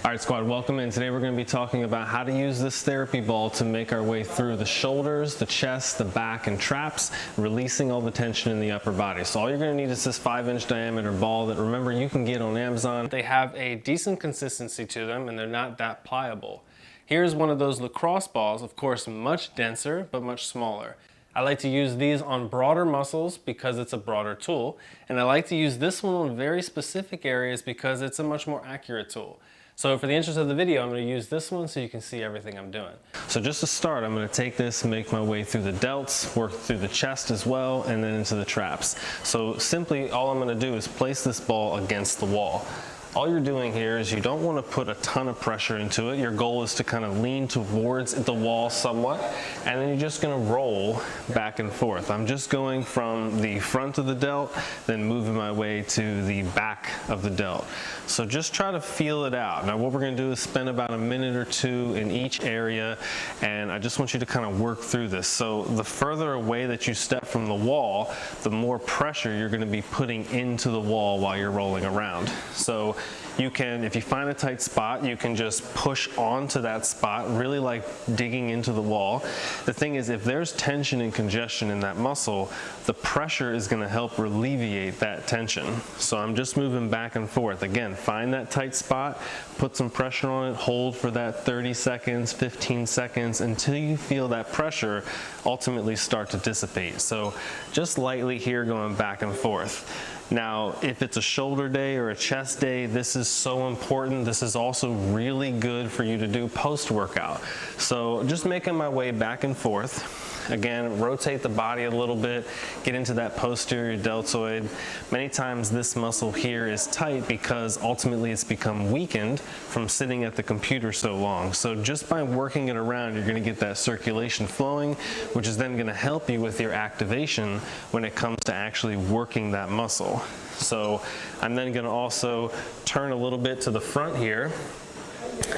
All right, squad, welcome in. Today we're going to be talking about how to use this therapy ball to make our way through the shoulders, the chest, the back, and traps, releasing all the tension in the upper body. So all you're going to need is this 5-inch diameter ball that, remember, you can get on Amazon. They have a decent consistency to them and they're not that pliable. Here's one of those lacrosse balls, of course much denser but much smaller. I like to use these on broader muscles because it's a broader tool, and I like to use this one on very specific areas because it's a much more accurate tool. So for the interest of the video, I'm going to use this one so you can see everything I'm doing. So just to start, I'm going to take this and make my way through the delts, work through the chest as well, and then into the traps. So simply all I'm going to do is place this ball against the wall. All you're doing here is you don't want to put a ton of pressure into it. Your goal is to kind of lean towards the wall somewhat, and then you're just going to roll back and forth. I'm just going from the front of the delt, then moving my way to the back of the delt. So just try to feel it out. Now what we're going to do is spend about a minute or two in each area, and I just want you to kind of work through this. So the further away that you step from the wall, the more pressure you're going to be putting into the wall while you're rolling around. So you can, if you find a tight spot, you can just push onto that spot, really like digging into the wall. The thing is, if there's tension and congestion in that muscle, the pressure is going to help alleviate that tension. So I'm just moving back and forth. Again, find that tight spot, put some pressure on it, hold for that 30 seconds, 15 seconds, until you feel that pressure ultimately start to dissipate. So just lightly here, going back and forth. Now, if it's a shoulder day or a chest day, this is so important. This is also really good for you to do post-workout. So just making my way back and forth. Again, rotate the body a little bit, get into that posterior deltoid. Many times this muscle here is tight because ultimately it's become weakened from sitting at the computer so long. So just by working it around, you're gonna get that circulation flowing, which is then gonna help you with your activation when it comes to actually working that muscle. So I'm then gonna also turn a little bit to the front here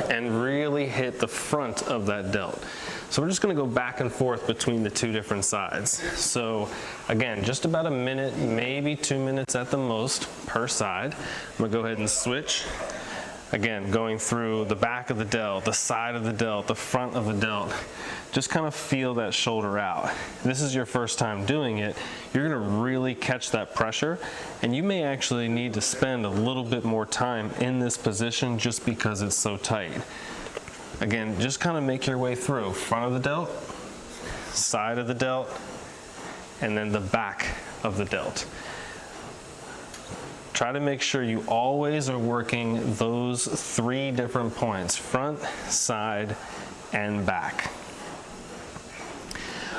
and really hit the front of that delt. So we're just going to go back and forth between the two different sides. So again, just about a minute, maybe 2 minutes at the most per side. I'm going to go ahead and switch. Again, going through the back of the delt, the side of the delt, the front of the delt. Just kind of feel that shoulder out. If this is your first time doing it, you're going to really catch that pressure, and you may actually need to spend a little bit more time in this position just because it's so tight. Again, just kind of make your way through front of the delt, side of the delt, and then the back of the delt. Try to make sure you always are working those 3 different points: front, side, and back.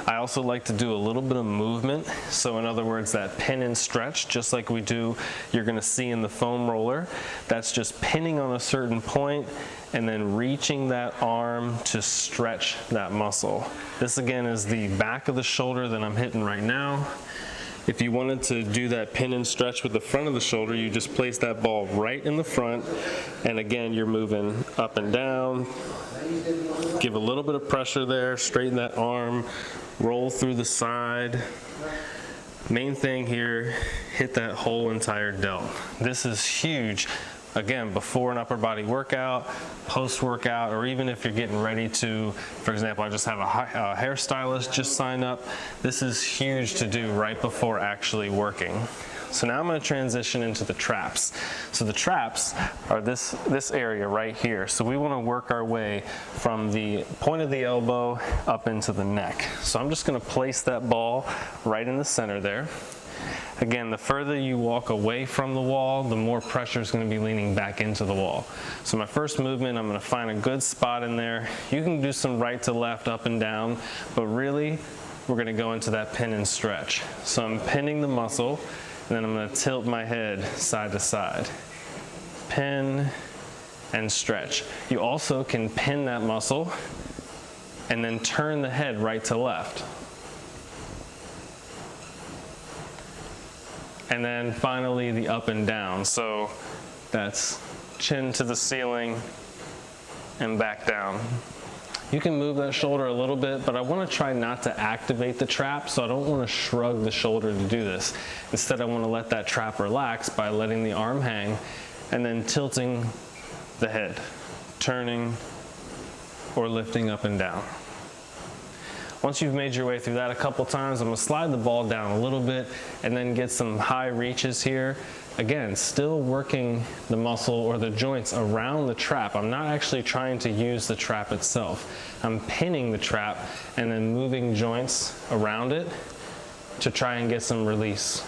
I also like to do a little bit of movement. So in other words, that pin and stretch, just like we do, you're gonna see in the foam roller. That's just pinning on a certain point and then reaching that arm to stretch that muscle. This again is the back of the shoulder that I'm hitting right now. If you wanted to do that pin and stretch with the front of the shoulder, you just place that ball right in the front, and again, you're moving up and down. Give a little bit of pressure there, straighten that arm, roll through the side. Main thing here, hit that whole entire delt. This is huge. Again, before an upper body workout, post-workout, or even if you're getting ready to, for example, I just have a hairstylist just sign up. This is huge to do right before actually working. So now I'm going to transition into the traps. So the traps are this area right here. So we want to work our way from the point of the elbow up into the neck. So I'm just going to place that ball right in the center there. Again, the further you walk away from the wall, the more pressure is going to be leaning back into the wall. So my first movement, I'm going to find a good spot in there. You can do some right to left, up and down, but really we're going to go into that pin and stretch. So I'm pinning the muscle, and then I'm going to tilt my head side to side. Pin and stretch. You also can pin that muscle and then turn the head right to left. And then finally the up and down. So that's chin to the ceiling and back down. You can move that shoulder a little bit, but I want to try not to activate the trap, so I don't want to shrug the shoulder to do this. Instead, I want to let that trap relax by letting the arm hang and then tilting the head turning, or lifting up and down. Once you've made your way through that a couple times, I'm gonna slide the ball down a little bit and then get some high reaches here. Again, still working the muscle or the joints around the trap. I'm not actually trying to use the trap itself. I'm pinning the trap and then moving joints around it to try and get some release.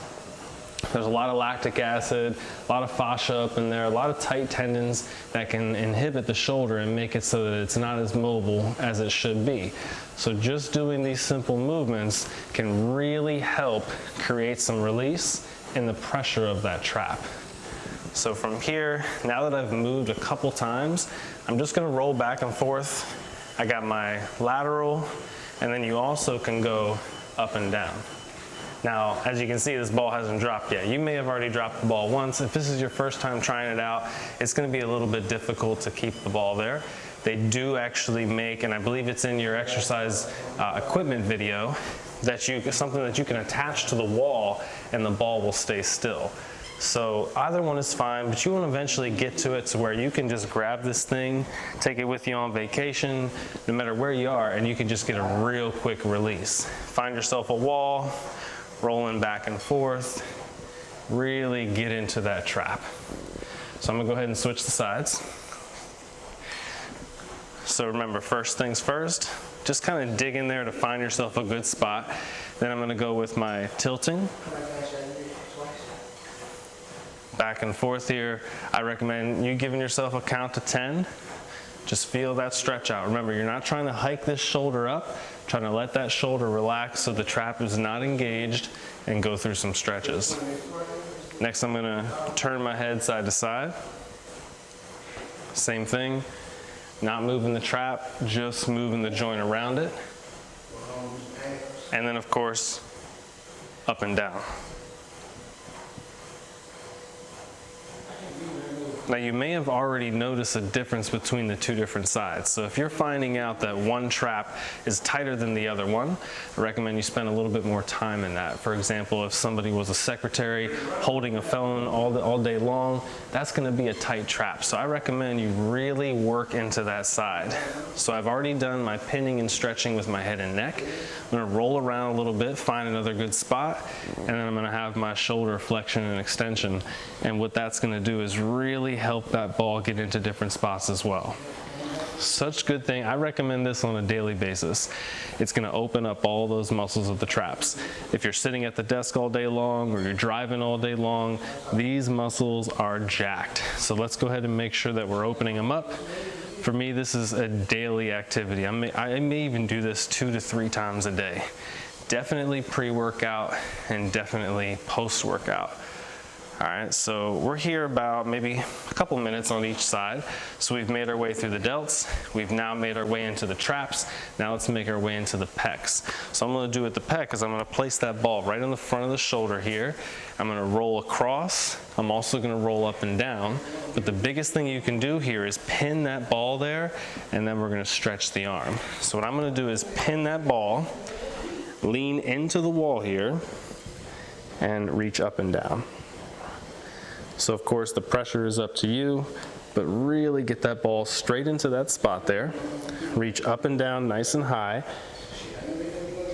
There's a lot of lactic acid, a lot of fascia up in there, a lot of tight tendons that can inhibit the shoulder and make it so that it's not as mobile as it should be. So just doing these simple movements can really help create some release in the pressure of that trap. So from here, now that I've moved a couple times, I'm just gonna roll back and forth. I got my lateral, and then you also can go up and down. Now, as you can see, this ball hasn't dropped yet. You may have already dropped the ball once. If this is your first time trying it out, it's gonna be a little bit difficult to keep the ball there. They do actually make, and I believe it's in your exercise equipment video, something that you can attach to the wall and the ball will stay still. So either one is fine, but you want to eventually get to it to where you can just grab this thing, take it with you on vacation, no matter where you are, and you can just get a real quick release. Find yourself a wall, rolling back and forth, really get into that trap. So I'm gonna go ahead and switch the sides. So remember, first things first, just kind of dig in there to find yourself a good spot. Then I'm gonna go with my tilting. Back and forth here. I recommend you giving yourself a count to 10. Just feel that stretch out. Remember, you're not trying to hike this shoulder up, trying to let that shoulder relax so the trap is not engaged, and go through some stretches. Next, I'm gonna turn my head side to side. Same thing, not moving the trap, just moving the joint around it. And then of course, up and down. Now you may have already noticed a difference between the two different sides. So if you're finding out that one trap is tighter than the other one, I recommend you spend a little bit more time in that. For example, if somebody was a secretary holding a phone all day long, that's gonna be a tight trap. So I recommend you really work into that side. So I've already done my pinning and stretching with my head and neck. I'm gonna roll around a little bit, find another good spot, and then I'm gonna have my shoulder flexion and extension. And what that's gonna do is really help that ball get into different spots as well. Such good thing. I recommend this on a daily basis. It's gonna open up all those muscles of the traps. If you're sitting at the desk all day long or you're driving all day long, these muscles are jacked. So let's go ahead and make sure that we're opening them up. For me, this is a daily activity. I may even do this 2 to 3 times a day. Definitely pre-workout and definitely post-workout. All right, so we're here about maybe a couple minutes on each side. So we've made our way through the delts. We've now made our way into the traps. Now let's make our way into the pecs. So I'm gonna do with the pec is I'm gonna place that ball right on the front of the shoulder here. I'm gonna roll across. I'm also gonna roll up and down. But the biggest thing you can do here is pin that ball there, and then we're gonna stretch the arm. So what I'm gonna do is pin that ball, lean into the wall here, and reach up and down. So of course the pressure is up to you, but really get that ball straight into that spot there. Reach up and down nice and high.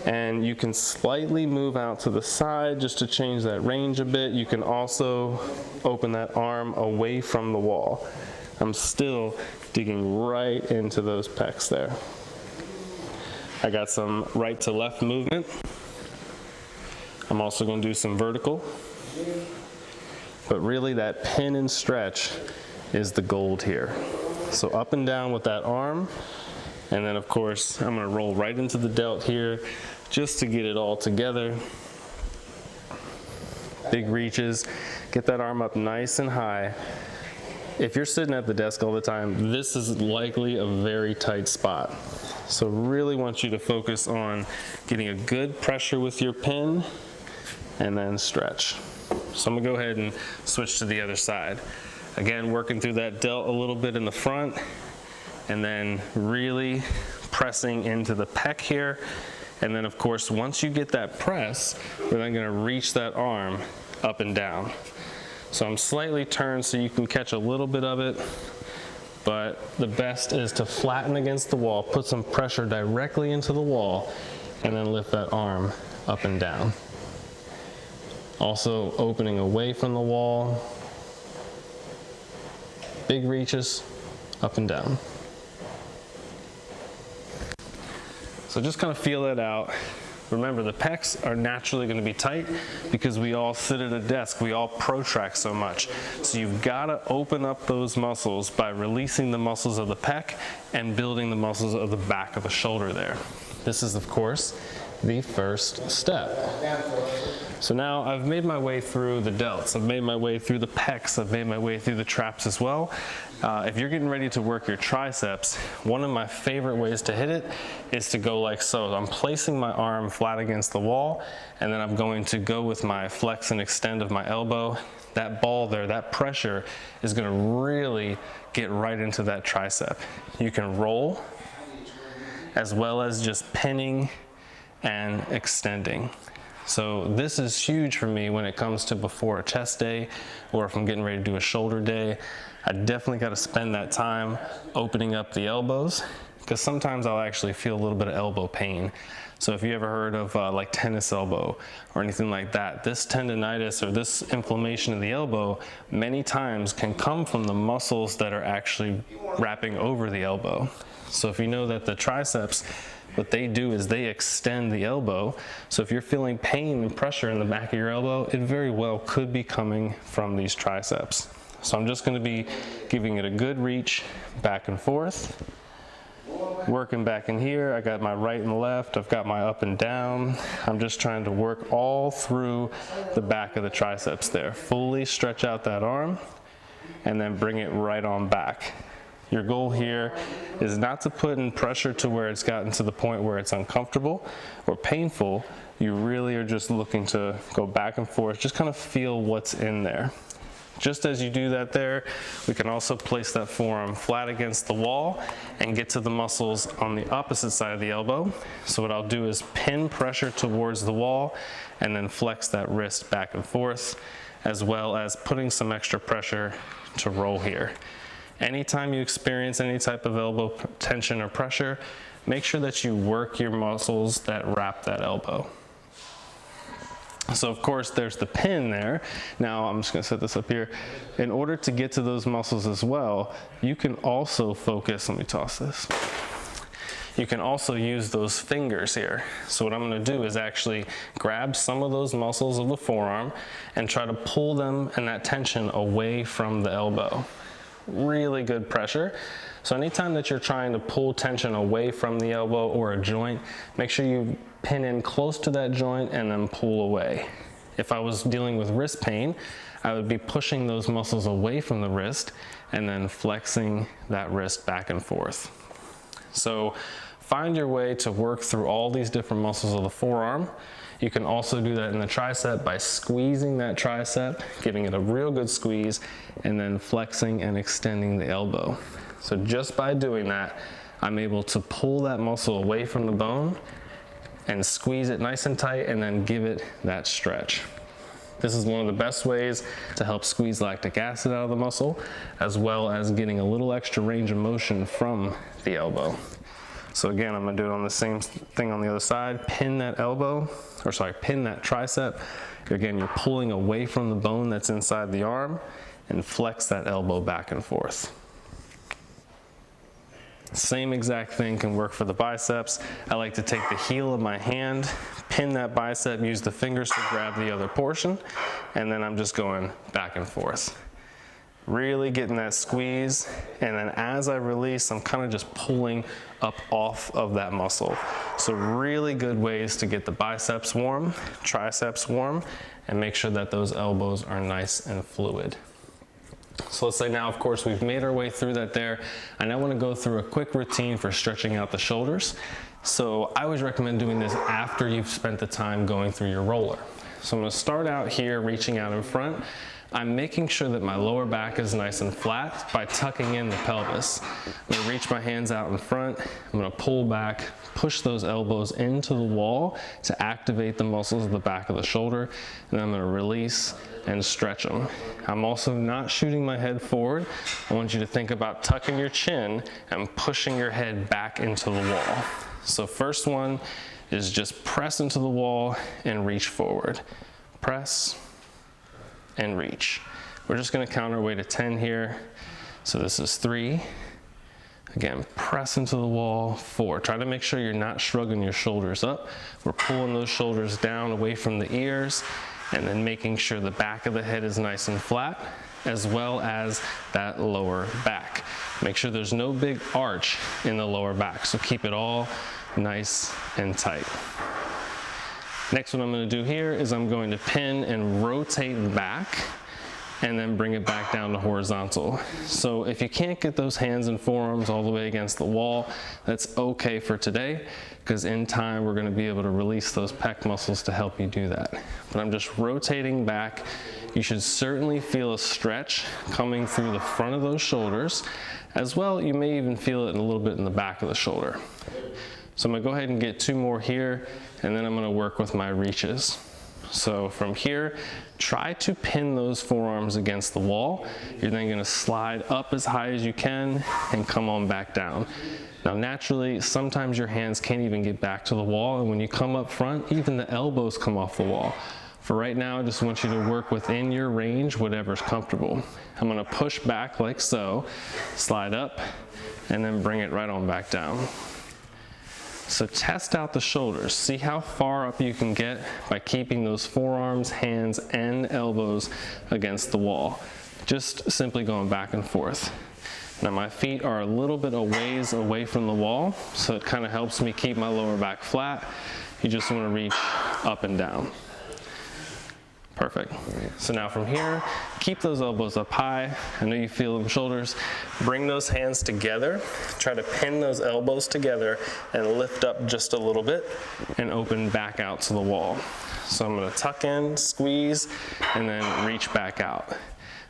And you can slightly move out to the side just to change that range a bit. You can also open that arm away from the wall. I'm still digging right into those pecs there. I got some right to left movement. I'm also going to do some vertical. But really that pin and stretch is the gold here. So up and down with that arm, and then of course I'm gonna roll right into the delt here just to get it all together. Big reaches, get that arm up nice and high. If you're sitting at the desk all the time, this is likely a very tight spot. So really want you to focus on getting a good pressure with your pin and then stretch. So I'm gonna go ahead and switch to the other side. Again, working through that delt a little bit in the front, and then really pressing into the pec here. And then of course, once you get that press, we're then gonna reach that arm up and down. So I'm slightly turned so you can catch a little bit of it, but the best is to flatten against the wall, put some pressure directly into the wall, and then lift that arm up and down. Also opening away from the wall, big reaches, up and down. So just kind of feel that out. Remember, the pecs are naturally going to be tight because we all sit at a desk, we all protract so much. So you've got to open up those muscles by releasing the muscles of the pec and building the muscles of the back of the shoulder there. This is, of course, the first step. So now I've made my way through the delts, I've made my way through the pecs, I've made my way through the traps as well. If you're getting ready to work your triceps, one of my favorite ways to hit it is to go like so. I'm placing my arm flat against the wall, and then I'm going to go with my flex and extend of my elbow. That ball there, that pressure is going to really get right into that tricep. You can roll as well as just pinning and extending. So this is huge for me when it comes to before a chest day, or if I'm getting ready to do a shoulder day. I definitely got to spend that time opening up the elbows, because sometimes I'll actually feel a little bit of elbow pain. So if you ever heard of like tennis elbow or anything like that, this tendonitis or this inflammation of the elbow many times can come from the muscles that are actually wrapping over the elbow. So if you know that the triceps, what they do is they extend the elbow. So if you're feeling pain and pressure in the back of your elbow, it very well could be coming from these triceps. So I'm just going to be giving it a good reach back and forth. Working back in here, I got my right and left, I've got my up and down. I'm just trying to work all through the back of the triceps there. Fully stretch out that arm and then bring it right on back. Your goal here is not to put in pressure to where it's gotten to the point where it's uncomfortable or painful. You really are just looking to go back and forth, just kind of feel what's in there. Just as you do that there, we can also place that forearm flat against the wall and get to the muscles on the opposite side of the elbow. So what I'll do is pin pressure towards the wall and then flex that wrist back and forth, as well as putting some extra pressure to roll here. Anytime you experience any type of elbow tension or pressure, make sure that you work your muscles that wrap that elbow. So of course there's the pin there. Now I'm just going to set this up here. In order to get to those muscles as well, you can also focus, let me toss this. You can also use those fingers here. So what I'm going to do is actually grab some of those muscles of the forearm and try to pull them and that tension away from the elbow. Really good pressure. So anytime that you're trying to pull tension away from the elbow or a joint, make sure you pin in close to that joint and then pull away. If I was dealing with wrist pain, I would be pushing those muscles away from the wrist and then flexing that wrist back and forth. So find your way to work through all these different muscles of the forearm. You can also do that in the tricep by squeezing that tricep, giving it a real good squeeze, and then flexing and extending the elbow. So just by doing that, I'm able to pull that muscle away from the bone and squeeze it nice and tight and then give it that stretch. This is one of the best ways to help squeeze lactic acid out of the muscle, as well as getting a little extra range of motion from the elbow. So again, I'm gonna do it on the same thing on the other side. Pin that elbow, or sorry, pin that tricep. Again, you're pulling away from the bone that's inside the arm and flex that elbow back and forth. Same exact thing can work for the biceps. I like to take the heel of my hand, pin that bicep, use the fingers to grab the other portion, and then I'm just going back and forth. Really getting that squeeze, and then as I release, I'm kind of just pulling up off of that muscle. So really good ways to get the biceps warm, triceps warm, and make sure that those elbows are nice and fluid. So let's say now, of course, we've made our way through that there. I now want to go through a quick routine for stretching out the shoulders. So I always recommend doing this after you've spent the time going through your roller. So I'm going to start out here reaching out in front. I'm making sure that my lower back is nice and flat by tucking in the pelvis. I'm gonna reach my hands out in front, I'm gonna pull back, push those elbows into the wall to activate the muscles of the back of the shoulder, and then I'm gonna release and stretch them. I'm also not shooting my head forward. I want you to think about tucking your chin and pushing your head back into the wall. So first one is just press into the wall and reach forward. Press and reach. We're just gonna count our way to 10 here. So this is 3. Again, press into the wall, 4. Try to make sure you're not shrugging your shoulders up. We're pulling those shoulders down away from the ears, and then making sure the back of the head is nice and flat, as well as that lower back. Make sure there's no big arch in the lower back, so keep it all nice and tight. Next, what I'm going to do here is I'm going to pin and rotate back and then bring it back down to horizontal. So if you can't get those hands and forearms all the way against the wall, that's okay for today, because in time we're going to be able to release those pec muscles to help you do that. But I'm just rotating back. You should certainly feel a stretch coming through the front of those shoulders. As well, you may even feel it a little bit in the back of the shoulder. So I'm going to go ahead and get 2 more here, and then I'm going to work with my reaches. So from here, try to pin those forearms against the wall. You're then going to slide up as high as you can and come on back down. Now naturally, sometimes your hands can't even get back to the wall, and when you come up front, even the elbows come off the wall. For right now, I just want you to work within your range, whatever's comfortable. I'm going to push back like so, slide up, and then bring it right on back down. So test out the shoulders. See how far up you can get by keeping those forearms, hands, and elbows against the wall. Just simply going back and forth. Now my feet are a little bit a ways away from the wall, so it kind of helps me keep my lower back flat. You just want to reach up and down. Perfect. So now from here, keep those elbows up high. I know you feel them shoulders. Bring those hands together. Try to pin those elbows together and lift up just a little bit and open back out to the wall. So I'm going to tuck in, squeeze, and then reach back out.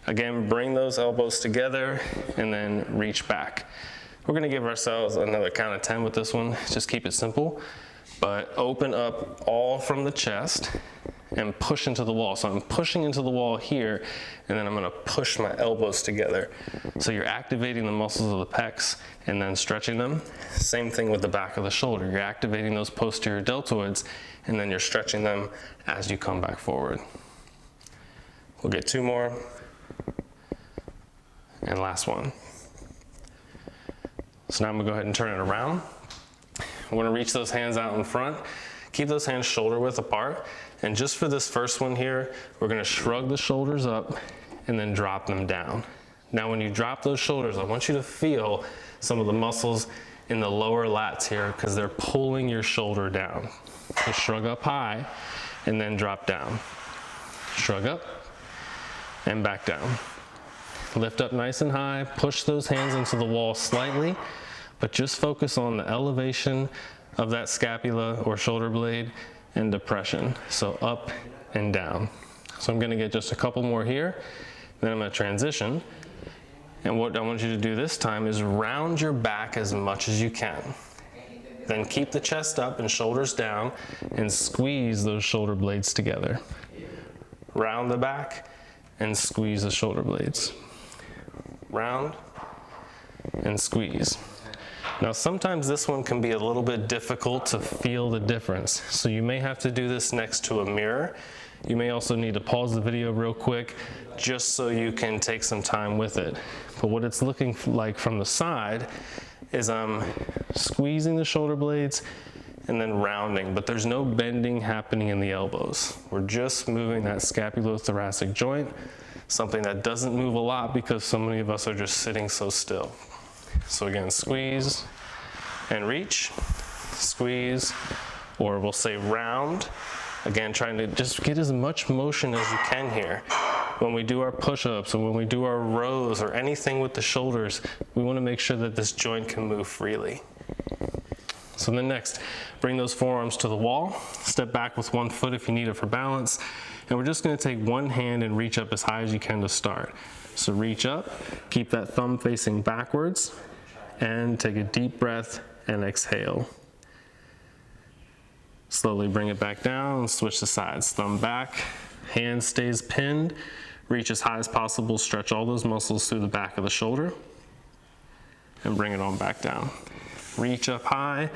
Again, bring those elbows together and then reach back. We're going to give ourselves another count of 10 with this one. Just keep it simple, but open up all from the chest and push into the wall. So I'm pushing into the wall here, and then I'm going to push my elbows together. So you're activating the muscles of the pecs and then stretching them. Same thing with the back of the shoulder. You're activating those posterior deltoids, and then you're stretching them as you come back forward. We'll get 2 more. And last one. So now I'm going to go ahead and turn it around. I'm going to reach those hands out in front. Keep those hands shoulder width apart. And just for this first one here, we're going to shrug the shoulders up and then drop them down. Now when you drop those shoulders, I want you to feel some of the muscles in the lower lats here, because they're pulling your shoulder down. So shrug up high and then drop down. Shrug up and back down. Lift up nice and high, push those hands into the wall slightly, but just focus on the elevation of that scapula or shoulder blade and depression. So up and down. So I'm going to get just a couple more here, then I'm going to transition. And what I want you to do this time is round your back as much as you can. Then keep the chest up and shoulders down and squeeze those shoulder blades together. Round the back and squeeze the shoulder blades. Round and squeeze. Now sometimes this one can be a little bit difficult to feel the difference, so you may have to do this next to a mirror. You may also need to pause the video real quick just so you can take some time with it. But what it's looking like from the side is I'm squeezing the shoulder blades and then rounding, but there's no bending happening in the elbows. We're just moving that scapulothoracic joint, something that doesn't move a lot because so many of us are just sitting so still. So again, squeeze and reach, squeeze, or we'll say round. Again, trying to just get as much motion as you can here. When we do our push-ups or when we do our rows or anything with the shoulders, we want to make sure that this joint can move freely. So then next, bring those forearms to the wall, step back with one foot if you need it for balance, and we're just gonna take one hand and reach up as high as you can to start. So reach up, keep that thumb facing backwards, and take a deep breath and exhale. Slowly bring it back down and switch the sides. Thumb back, hand stays pinned, reach as high as possible, stretch all those muscles through the back of the shoulder, and bring it on back down. Reach up high,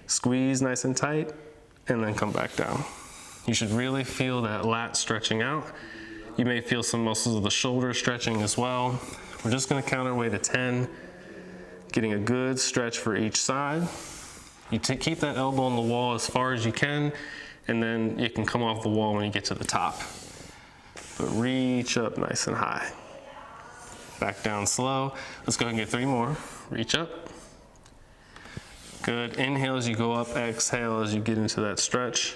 squeeze nice and tight, and then come back down. You should really feel that lat stretching out. You may feel some muscles of the shoulder stretching as well. We're just gonna count our way to 10, getting a good stretch for each side. You keep that elbow on the wall as far as you can, and then it can come off the wall when you get to the top. But reach up nice and high. Back down slow. Let's go ahead and get 3 more. Reach up. Good. Inhale as you go up, exhale as you get into that stretch.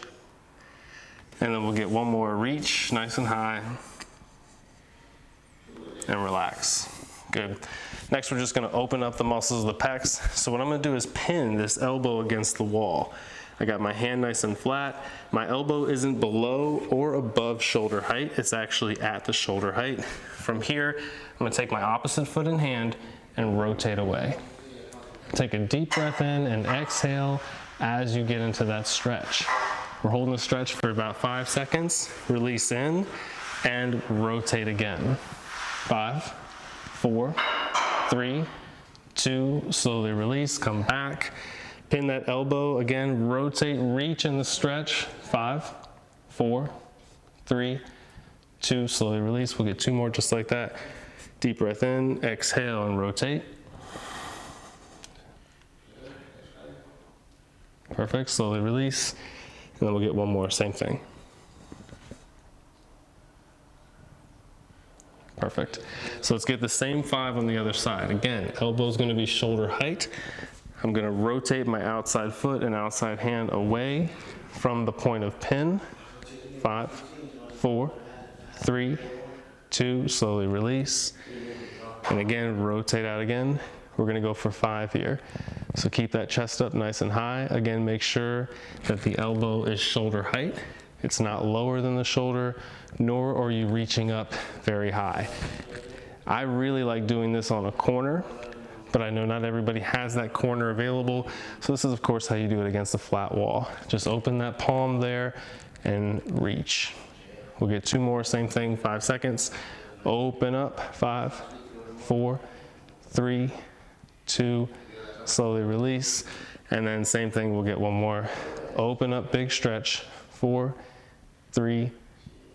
And then we'll get 1 more. Reach nice and high. And relax. Good. Next, we're just gonna open up the muscles of the pecs. So what I'm gonna do is pin this elbow against the wall. I got my hand nice and flat. My elbow isn't below or above shoulder height. It's actually at the shoulder height. From here, I'm gonna take my opposite foot in hand and rotate away. Take a deep breath in and exhale as you get into that stretch. We're holding the stretch for about 5 seconds. Release in and rotate again. 5, 4, 3, 2, slowly release, come back. Pin that elbow, again, rotate, reach in the stretch. 5, 4, 3, 2, slowly release. We'll get 2 more just like that. Deep breath in, exhale and rotate. Perfect, slowly release. And then we'll get 1 more, same thing. Perfect. So let's get the same 5 on the other side. Again, elbow's gonna be shoulder height. I'm gonna rotate my outside foot and outside hand away from the point of pin. 5, 4, 3, 2, slowly release. And again, rotate out again. We're gonna go for 5 here. So keep that chest up nice and high. Again, make sure that the elbow is shoulder height. It's not lower than the shoulder, nor are you reaching up very high. I really like doing this on a corner, but I know not everybody has that corner available. So this is of course how you do it against a flat wall. Just open that palm there and reach. We'll get 2 more, same thing, 5 seconds. Open up, 5, 4, 3, 2, slowly release. And then same thing, we'll get 1 more. Open up, big stretch, 4, 3,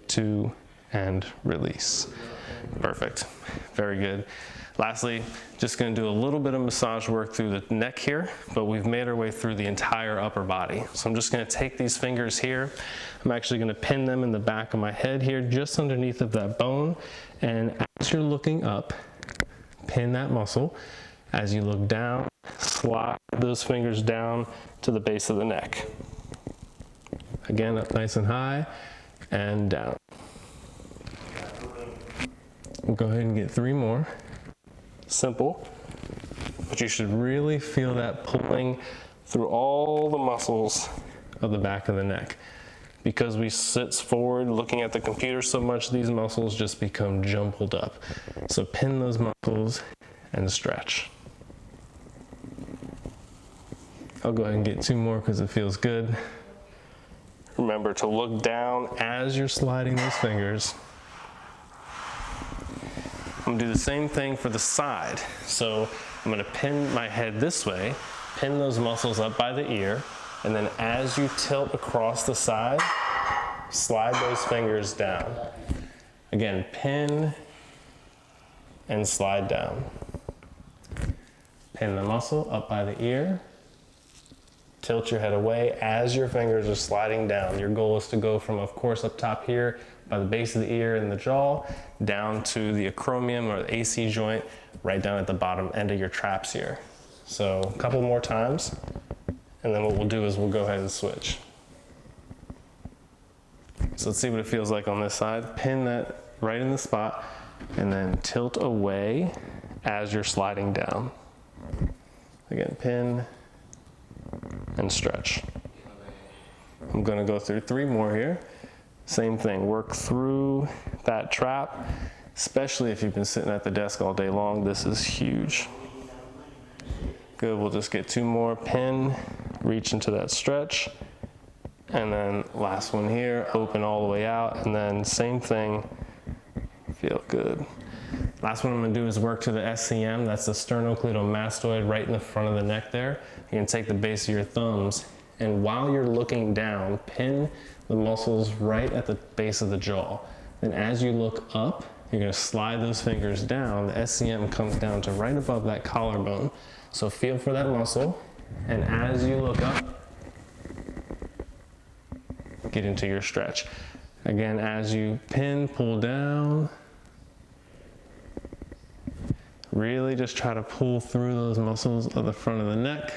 2, and release. Perfect, very good. Lastly, just gonna do a little bit of massage work through the neck here, but we've made our way through the entire upper body. So I'm just gonna take these fingers here. I'm actually gonna pin them in the back of my head here, just underneath of that bone. And as you're looking up, pin that muscle. As you look down, slide those fingers down to the base of the neck. Again, up nice and high and down. We'll go ahead and get 3 more. Simple, but you should really feel that pulling through all the muscles of the back of the neck. Because we sit forward looking at the computer so much, these muscles just become jumbled up. So pin those muscles and stretch. I'll go ahead and get 2 more because it feels good. Remember to look down as you're sliding those fingers. I'm gonna do the same thing for the side. So I'm gonna pin my head this way, pin those muscles up by the ear, and then as you tilt across the side, slide those fingers down. Again, pin and slide down. Pin the muscle up by the ear, tilt your head away as your fingers are sliding down. Your goal is to go from, of course, up top here by the base of the ear and the jaw, down to the acromion or the AC joint, right down at the bottom end of your traps here. So a couple more times, and then what we'll do is we'll go ahead and switch. So let's see what it feels like on this side. Pin that right in the spot, and then tilt away as you're sliding down. Again, pin and stretch. I'm gonna go through 3 more here. Same thing, work through that trap, especially if you've been sitting at the desk all day long. This is huge. Good, we'll just get 2 more. Pin, reach into that stretch. And then last one here, open all the way out. And then same thing, feel good. Last one I'm gonna do is work to the SCM. That's the sternocleidomastoid right in the front of the neck there. You can take the base of your thumbs, and while you're looking down, pin the muscles right at the base of the jaw. Then as you look up, you're gonna slide those fingers down. The SCM comes down to right above that collarbone. So feel for that muscle, and as you look up, get into your stretch. Again, as you pin, pull down, really just try to pull through those muscles of the front of the neck,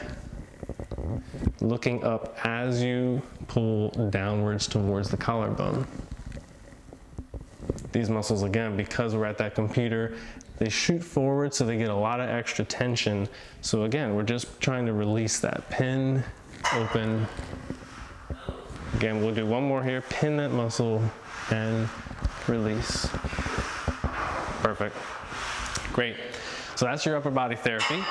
looking up as you pull downwards towards the collarbone. These muscles, again, because we're at that computer, they shoot forward, so they get a lot of extra tension. So again, we're just trying to release that. Pin, open. Again, we'll do 1 more here. Pin that muscle and release. Perfect. Great. So that's your upper body therapy.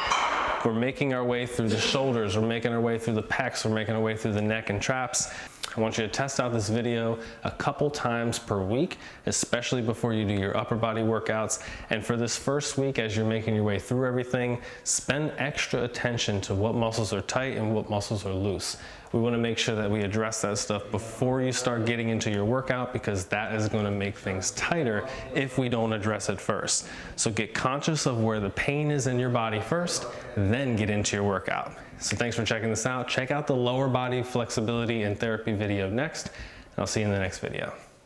We're making our way through the shoulders, we're making our way through the pecs, we're making our way through the neck and traps. I want you to test out this video a couple times per week, especially before you do your upper body workouts. And for this first week, as you're making your way through everything, spend extra attention to what muscles are tight and what muscles are loose. We want to make sure that we address that stuff before you start getting into your workout, because that is going to make things tighter if we don't address it first. So get conscious of where the pain is in your body first, then get into your workout. So thanks for checking this out. Check out the lower body flexibility and therapy video next, and I'll see you in the next video.